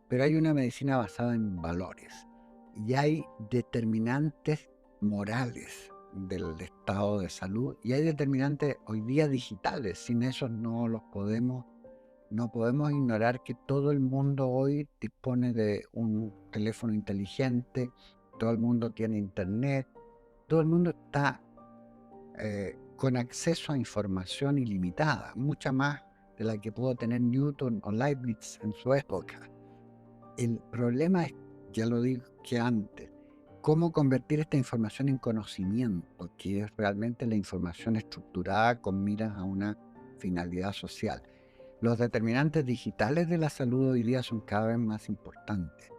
Speaker 2: Pero hay una medicina basada en valores y hay determinantes morales del estado de salud y hay determinantes hoy día digitales. Sin esos no podemos ignorar que todo el mundo hoy dispone de un teléfono inteligente, todo el mundo tiene internet, todo el mundo está con acceso a información ilimitada, mucha más de la que pudo tener Newton o Leibniz en su época. El problema es, ya lo dije antes, cómo convertir esta información en conocimiento, que es realmente la información estructurada con miras a una finalidad social. Los determinantes digitales de la salud hoy día son cada vez más importantes.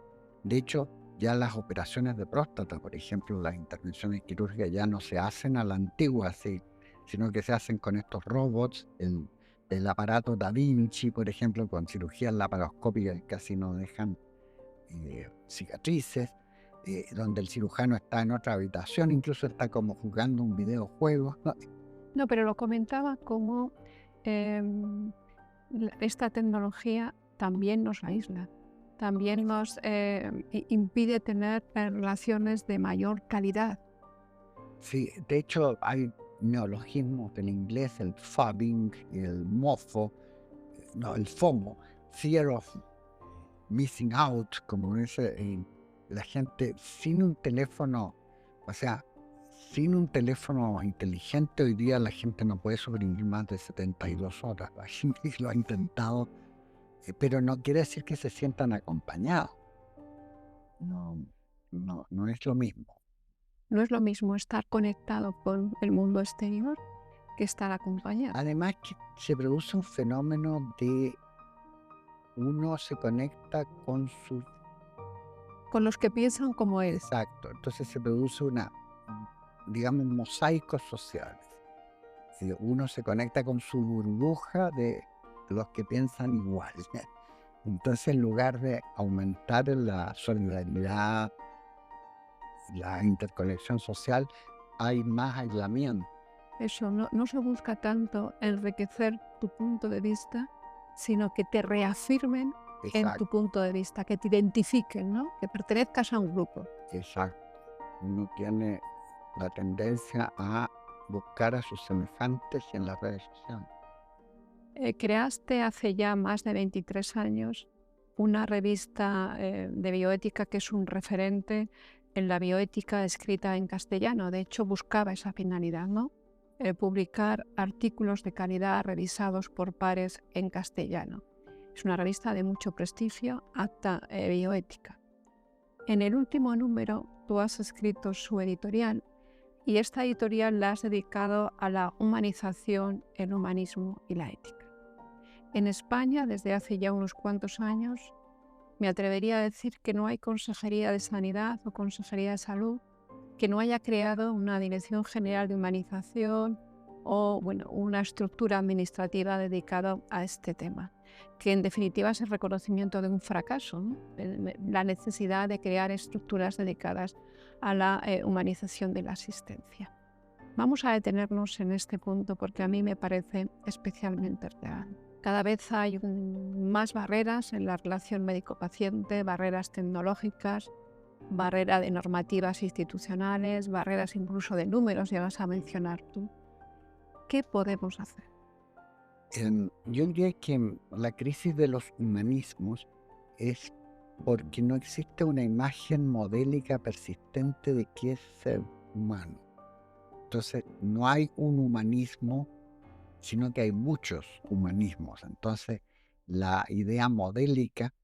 Speaker 2: De hecho, ya las operaciones de próstata, por ejemplo, las intervenciones quirúrgicas ya no se hacen a la antigua, sino que se hacen con estos robots, el aparato Da Vinci, por ejemplo, con cirugías laparoscópicas que casi no dejan cicatrices, donde el cirujano está en otra habitación, incluso está como jugando un videojuego, ¿no?
Speaker 1: No, pero lo comentaba como em, esta tecnología también nos aísla, también nos impide tener relaciones de mayor calidad.
Speaker 2: Sí, de hecho hay neologismos del inglés, el phobbing y el mofo, no, el FOMO, fear of missing out, como dice la gente sin un teléfono, o sea, sin un teléfono inteligente hoy día la gente no puede sobrevivir más de 72 horas. La gente lo ha intentado, pero no quiere decir que se sientan acompañados. No, no es lo mismo.
Speaker 1: No es lo mismo estar conectado con el mundo exterior que estar acompañado.
Speaker 2: Además que se produce un fenómeno de uno se conecta con sus...
Speaker 1: Con los que piensan como él.
Speaker 2: Exacto, entonces se produce digamos, mosaicos sociales. Si uno se conecta con su burbuja de los que piensan igual. Entonces, en lugar de aumentar la solidaridad, la interconexión social, hay más aislamiento.
Speaker 1: Eso, no se busca tanto enriquecer tu punto de vista, sino que te reafirmen en tu
Speaker 2: Exacto,
Speaker 1: punto de vista, que te identifiquen, ¿no? Que pertenezcas a un grupo.
Speaker 2: exacto. Uno tiene la tendencia a buscar a sus semejantes en las redes sociales.
Speaker 1: Creaste hace ya más de 23 años una revista de bioética que es un referente en la bioética escrita en castellano. De hecho, buscaba esa finalidad, ¿no? Publicar artículos de calidad revisados por pares en castellano. Es una revista de mucho prestigio, Acta Bioética. En el último número tú has escrito su editorial y esta editorial la has dedicado a la humanización, el humanismo y la ética. En España, desde hace ya unos cuantos años, me atrevería a decir que no hay Consejería de Sanidad o Consejería de Salud que no haya creado una Dirección General de Humanización o una estructura administrativa dedicada a este tema, que en definitiva es el reconocimiento de un fracaso, ¿no? La necesidad de crear estructuras dedicadas a la humanización de la asistencia. Vamos a detenernos en este punto porque a mí me parece especialmente real. Cada vez hay más barreras en la relación médico-paciente, barreras tecnológicas, barrera de normativas institucionales, barreras incluso de números, ya vas a mencionar tú. ¿Qué podemos hacer?
Speaker 2: Yo diría que la crisis de los humanismos es porque no existe una imagen modélica persistente de qué es ser humano. Entonces, no hay un humanismo, sino que hay muchos humanismos. Entonces, la idea modélica,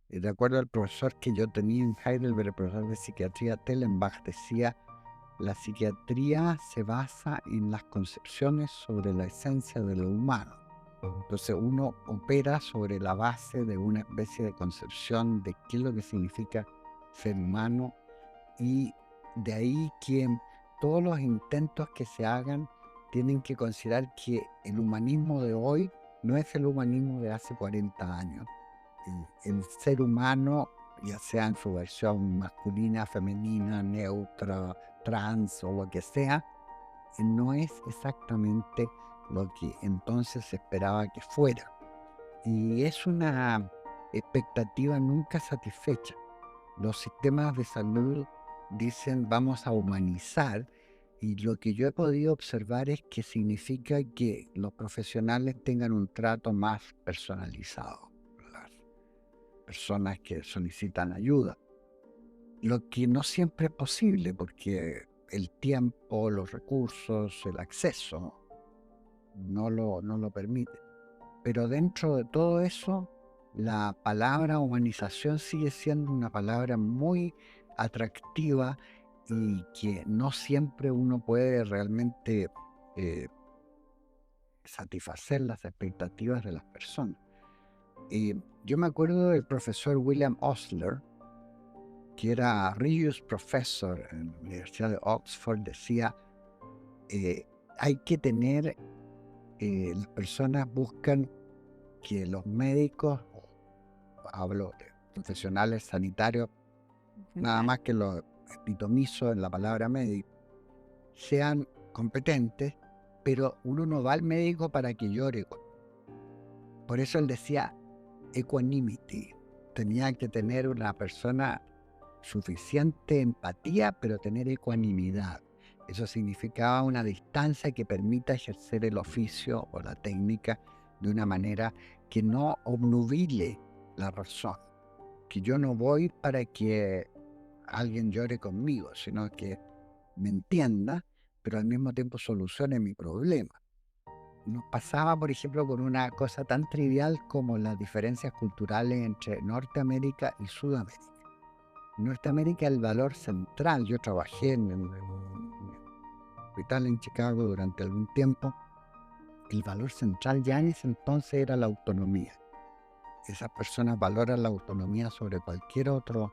Speaker 2: de acuerdo al profesor que yo tenía en Heidelberg, el profesor de psiquiatría Tellenbach, decía, la psiquiatría se basa en las concepciones sobre la esencia de lo humano. Entonces uno opera sobre la base de una especie de concepción de qué es lo que significa ser humano, y de ahí que todos los intentos que se hagan tienen que considerar que el humanismo de hoy no es el humanismo de hace 40 años. El ser humano, ya sea en su versión masculina, femenina, neutra, trans o lo que sea, no es exactamente lo que entonces se esperaba que fuera. Y es una expectativa nunca satisfecha. Los sistemas de salud dicen vamos a humanizar, y lo que yo he podido observar es que significa que los profesionales tengan un trato más personalizado con las personas que solicitan ayuda. Lo que no siempre es posible porque el tiempo, los recursos, el acceso no lo permite. Pero dentro de todo eso, la palabra humanización sigue siendo una palabra muy atractiva y que no siempre uno puede realmente satisfacer las expectativas de las personas. Yo me acuerdo del profesor William Osler, que era Regius Professor en la Universidad de Oxford, decía, hay que tener, las personas buscan que los médicos, hablo de profesionales sanitarios, nada más que lo epitomizo en la palabra médico, sean competentes, pero uno no va al médico para que llore. Por eso él decía equanimity. Tenía que tener una persona suficiente empatía, pero tener ecuanimidad. Eso significaba una distancia que permita ejercer el oficio o la técnica de una manera que no obnubile la razón. Que yo no voy para que alguien llore conmigo, sino que me entienda, pero al mismo tiempo solucione mi problema. Nos pasaba, por ejemplo, con una cosa tan trivial como las diferencias culturales entre Norteamérica y Sudamérica. En Norteamérica el valor central, yo trabajé en un hospital en Chicago durante algún tiempo, el valor central ya en ese entonces era la autonomía. Esas personas valoran la autonomía sobre cualquier otro,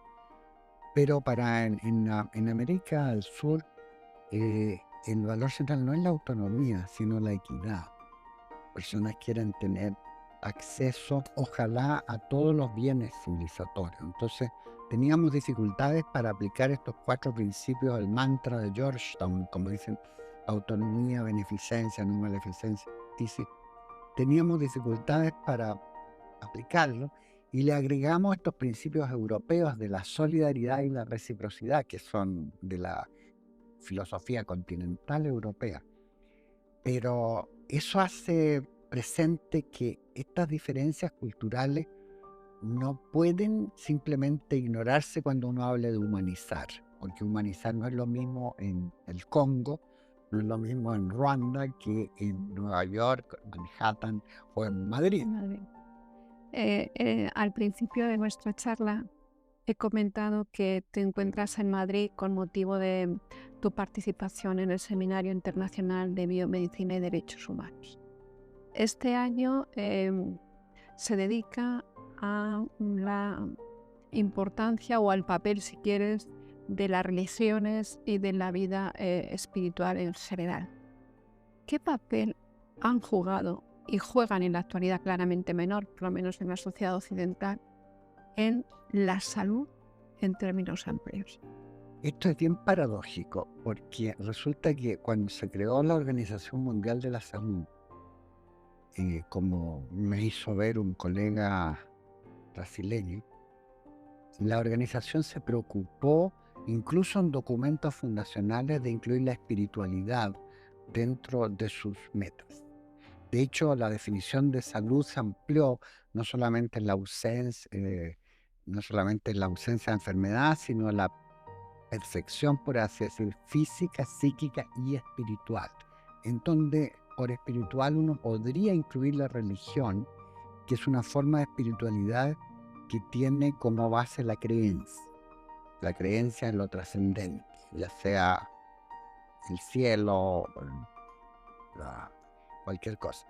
Speaker 2: pero en América del Sur el valor central no es la autonomía, sino la equidad. Personas quieren tener acceso, ojalá, a todos los bienes civilizatorios. Entonces, teníamos dificultades para aplicar estos 4 principios del mantra de Georgetown, como dicen, autonomía, beneficencia, no maleficencia. Teníamos dificultades para aplicarlo y le agregamos estos principios europeos de la solidaridad y la reciprocidad, que son de la filosofía continental europea. Pero eso hace presente que estas diferencias culturales no pueden simplemente ignorarse cuando uno habla de humanizar, porque humanizar no es lo mismo en el Congo, no es lo mismo en Ruanda que en Nueva York, Manhattan o en Madrid.
Speaker 1: Al principio de nuestra charla he comentado que te encuentras en Madrid con motivo de tu participación en el Seminario Internacional de Biomedicina y Derechos Humanos. Este año se dedica a la importancia o al papel, si quieres, de las religiones y de la vida espiritual en general. ¿Qué papel han jugado y juegan en la actualidad, claramente menor, por lo menos en la sociedad occidental, en la salud en términos amplios?
Speaker 2: Esto es bien paradójico, porque resulta que cuando se creó la Organización Mundial de la Salud, como me hizo ver un colega brasileño, la organización se preocupó, incluso en documentos fundacionales, de incluir la espiritualidad dentro de sus metas. De hecho, la definición de salud se amplió no solamente en la ausencia, de enfermedad, sino en la perfección, por así decir, física, psíquica y espiritual, en donde por espiritual uno podría incluir la religión, que es una forma de espiritualidad que tiene como base la creencia en lo trascendente, ya sea el cielo, cualquier cosa.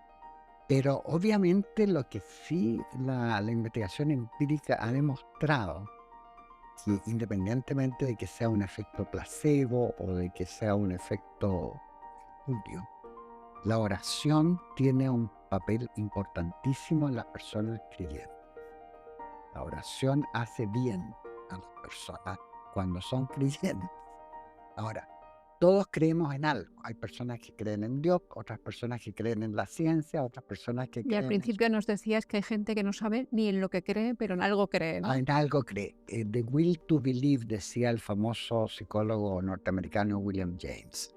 Speaker 2: Pero obviamente lo que sí la investigación empírica ha demostrado, que independientemente de que sea un efecto placebo o de que sea un efecto espúreo, la oración tiene un papel importantísimo en las personas creyentes. La oración hace bien a las personas cuando son creyentes. Ahora, todos creemos en algo. Hay personas que creen en Dios, otras personas que creen en la ciencia, otras personas que
Speaker 1: Y
Speaker 2: creen
Speaker 1: al principio nos decías que hay gente que no sabe ni en lo que cree, pero en algo cree, ¿no?
Speaker 2: en algo cree. The will to believe, decía el famoso psicólogo norteamericano William James.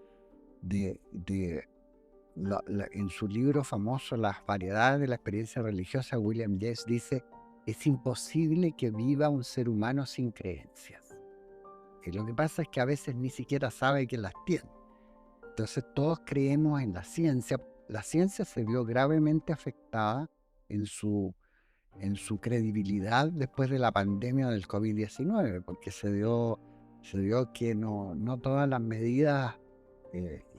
Speaker 2: En su libro famoso Las variedades de la experiencia religiosa, William James dice: es imposible que viva un ser humano sin creencias. Y lo que pasa es que a veces ni siquiera sabe que las tiene. Entonces todos creemos en la ciencia. La ciencia se vio gravemente afectada en su credibilidad después de la pandemia del COVID-19, porque se dio que no todas las medidas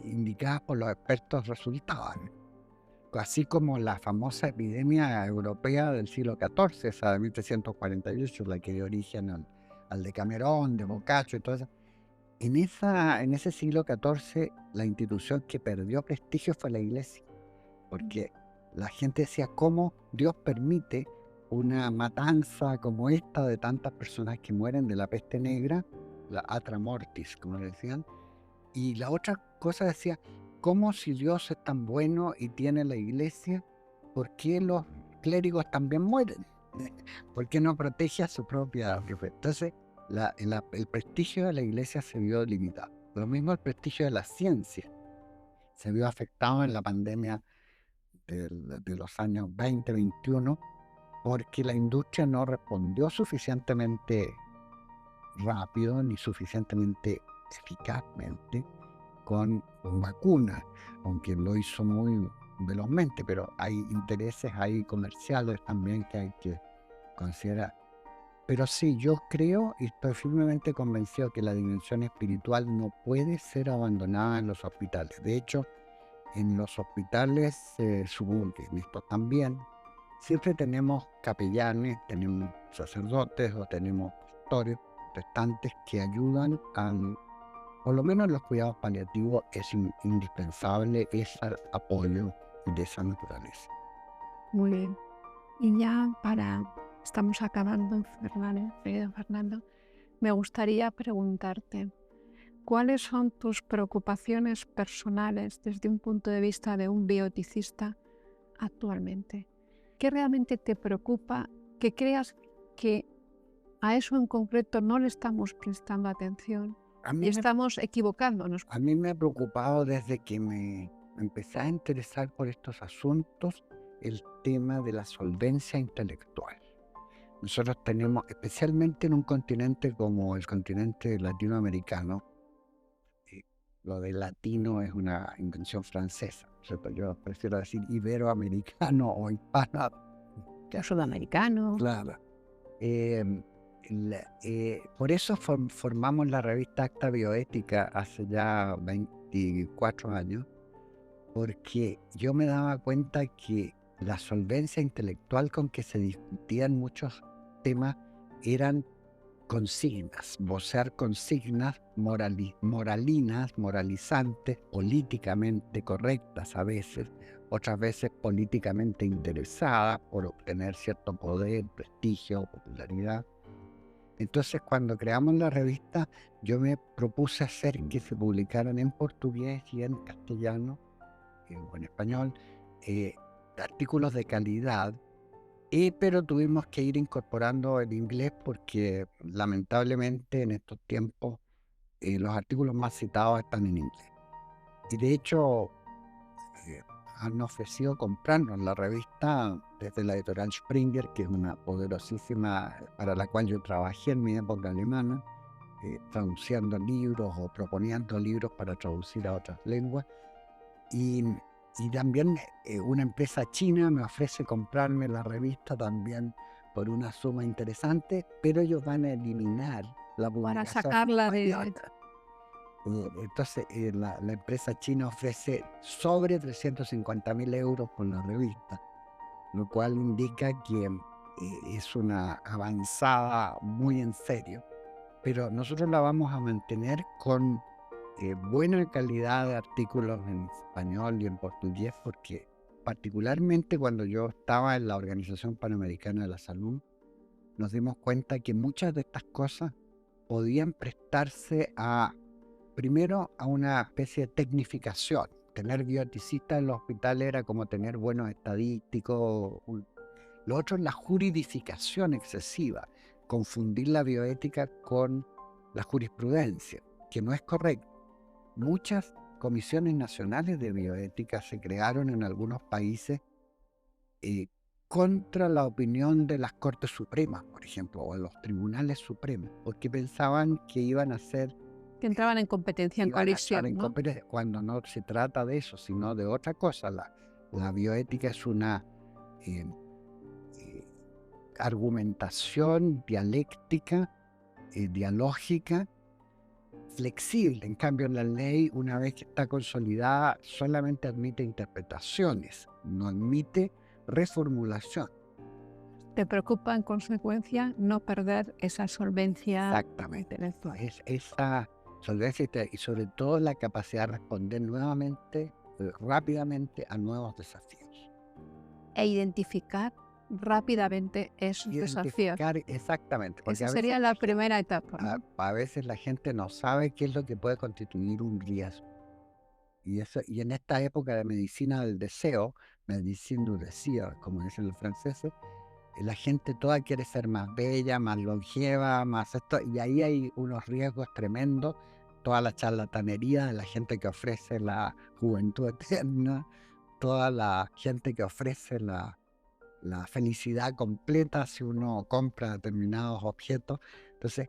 Speaker 2: indicadas por los expertos resultaban. Así como la famosa epidemia europea del siglo XIV, esa de 1348, la que dio origen al Decamerón, de Boccaccio y todo eso. En ese siglo XIV, la institución que perdió prestigio fue la Iglesia, porque la gente decía: ¿cómo Dios permite una matanza como esta de tantas personas que mueren de la peste negra, la atra mortis, como le decían? Y la otra cosa decía: ¿cómo, si Dios es tan bueno y tiene la Iglesia, por qué los clérigos también mueren, porque no protege a su propia propiedad. Entonces, el prestigio de la iglesia se vio limitado. Lo mismo el prestigio de la ciencia se vio afectado en la pandemia de los años 2021, porque la industria no respondió suficientemente rápido ni suficientemente eficazmente con vacunas, aunque lo hizo muy velozmente, pero hay intereses ahí comerciales también que hay que considerar. Pero sí, yo creo y estoy firmemente convencido que la dimensión espiritual no puede ser abandonada en los hospitales. De hecho, en los hospitales suburbanos también siempre tenemos capellanes, tenemos sacerdotes o tenemos pastores protestantes que ayudan a, por lo menos en los cuidados paliativos es indispensable ese apoyo de esa naturaleza.
Speaker 1: Muy bien. Y ya estamos acabando, querido Fernando, me gustaría preguntarte, ¿cuáles son tus preocupaciones personales desde un punto de vista de un bioeticista actualmente? ¿Qué realmente te preocupa que creas que a eso en concreto no le estamos prestando atención y estamos equivocándonos?
Speaker 2: A mí me ha preocupado desde que me empecé a interesar por estos asuntos el tema de la solvencia intelectual. Nosotros tenemos, especialmente en un continente como el continente latinoamericano, lo de latino es una invención francesa, ¿cierto? Yo prefiero decir iberoamericano o hispano.
Speaker 1: Sudamericano.
Speaker 2: Claro. Por eso formamos la revista Acta Bioética hace ya 24 años, porque yo me daba cuenta que la solvencia intelectual con que se discutían muchos temas eran consignas, vocear consignas moralinas, moralizantes, políticamente correctas a veces, otras veces políticamente interesadas por obtener cierto poder, prestigio, popularidad. Entonces, cuando creamos la revista, yo me propuse hacer que se publicaran en portugués y en castellano, o en español, artículos de calidad, pero tuvimos que ir incorporando el inglés porque lamentablemente en estos tiempos los artículos más citados están en inglés. Y de hecho han ofrecido comprarnos la revista desde la editorial Springer, que es una poderosísima, para la cual yo trabajé en mi época alemana, traduciendo libros o proponiendo libros para traducir a otras lenguas. Y también una empresa china me ofrece comprarme la revista también por una suma interesante, pero ellos van a eliminar la publicación.
Speaker 1: Para sacarla de...
Speaker 2: Entonces la empresa china ofrece sobre 350.000 euros por la revista, lo cual indica que es una avanzada muy en serio, pero nosotros la vamos a mantener con buena calidad de artículos en español y en portugués, porque particularmente cuando yo estaba en la Organización Panamericana de la Salud, nos dimos cuenta que muchas de estas cosas podían prestarse primero a una especie de tecnificación. Tener bioeticistas en los hospitales era como tener buenos estadísticos. Lo otro es la juridificación excesiva, confundir la bioética con la jurisprudencia, que no es correcto. Muchas comisiones nacionales de bioética se crearon en algunos países contra la opinión de las Cortes Supremas, por ejemplo, o de los tribunales supremos, porque pensaban que iban a ser...
Speaker 1: que entraban en competencia, en colisión, ¿no?
Speaker 2: Cuando no se trata de eso, sino de otra cosa. La bioética es una argumentación dialéctica, dialógica, flexible. En cambio, la ley, una vez que está consolidada, solamente admite interpretaciones, no admite reformulación.
Speaker 1: ¿Te preocupa en consecuencia no perder esa solvencia?
Speaker 2: Exactamente. Esa solvencia y sobre todo la capacidad de responder nuevamente, rápidamente a nuevos desafíos.
Speaker 1: E identificar rápidamente esos desafíos.
Speaker 2: Exactamente.
Speaker 1: Esa sería la primera etapa, ¿no?
Speaker 2: A veces la gente no sabe qué es lo que puede constituir un riesgo. Y en esta época de medicina del deseo, medicine du désir, como dicen los franceses, la gente toda quiere ser más bella, más longeva, más esto, y ahí hay unos riesgos tremendos. Toda la charlatanería de la gente que ofrece la juventud eterna, toda la gente que ofrece la felicidad completa si uno compra determinados objetos. Entonces,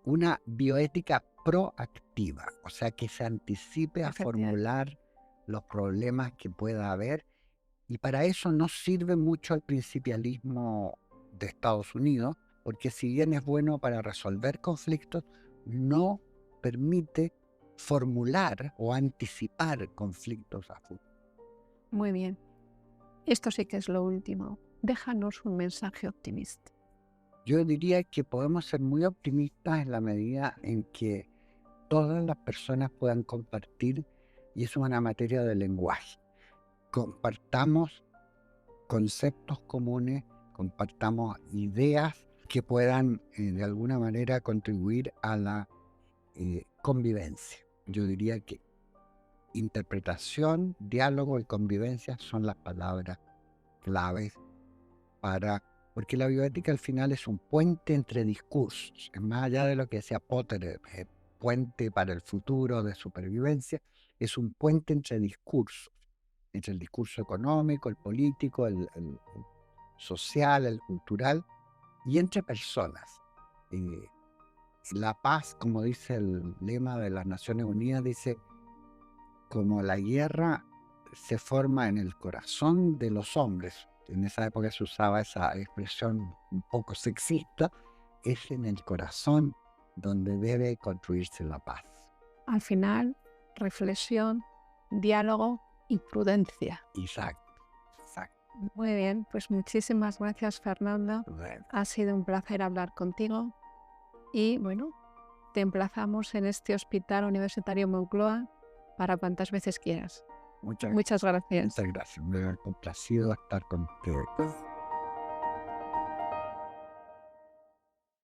Speaker 2: una bioética proactiva, o sea, que se anticipe a
Speaker 1: Efectivamente.
Speaker 2: formular los problemas que pueda haber, y para eso no sirve mucho el principialismo de Estados Unidos, porque si bien es bueno para resolver conflictos, no permite formular o anticipar conflictos a futuro.
Speaker 1: Muy bien. Esto sí que es lo último. Déjanos un mensaje optimista.
Speaker 2: Yo diría que podemos ser muy optimistas en la medida en que todas las personas puedan compartir, y eso es una materia de lenguaje. Compartamos conceptos comunes, compartamos ideas que puedan de alguna manera contribuir a la convivencia. Yo diría que interpretación, diálogo y convivencia son las palabras claves porque la bioética al final es un puente entre discursos, es más allá de lo que decía Potter, puente para el futuro de supervivencia, es un puente entre discursos, entre el discurso económico, el político, el social, el cultural, y entre personas. Eh, la paz, como dice el lema de las Naciones Unidas, dice, como la guerra se forma en el corazón de los hombres, en esa época se usaba esa expresión un poco sexista, es en el corazón donde debe construirse la paz.
Speaker 1: Al final, reflexión, diálogo y prudencia.
Speaker 2: Exacto, exacto.
Speaker 1: Muy bien, pues muchísimas gracias, Fernando.
Speaker 2: Bueno,
Speaker 1: Ha sido un placer hablar contigo y bueno, te emplazamos en este Hospital Universitario Moncloa para cuantas veces quieras.
Speaker 2: muchas,
Speaker 1: Muchas gracias.
Speaker 2: muchas gracias. Me ha complacido estar con ustedes.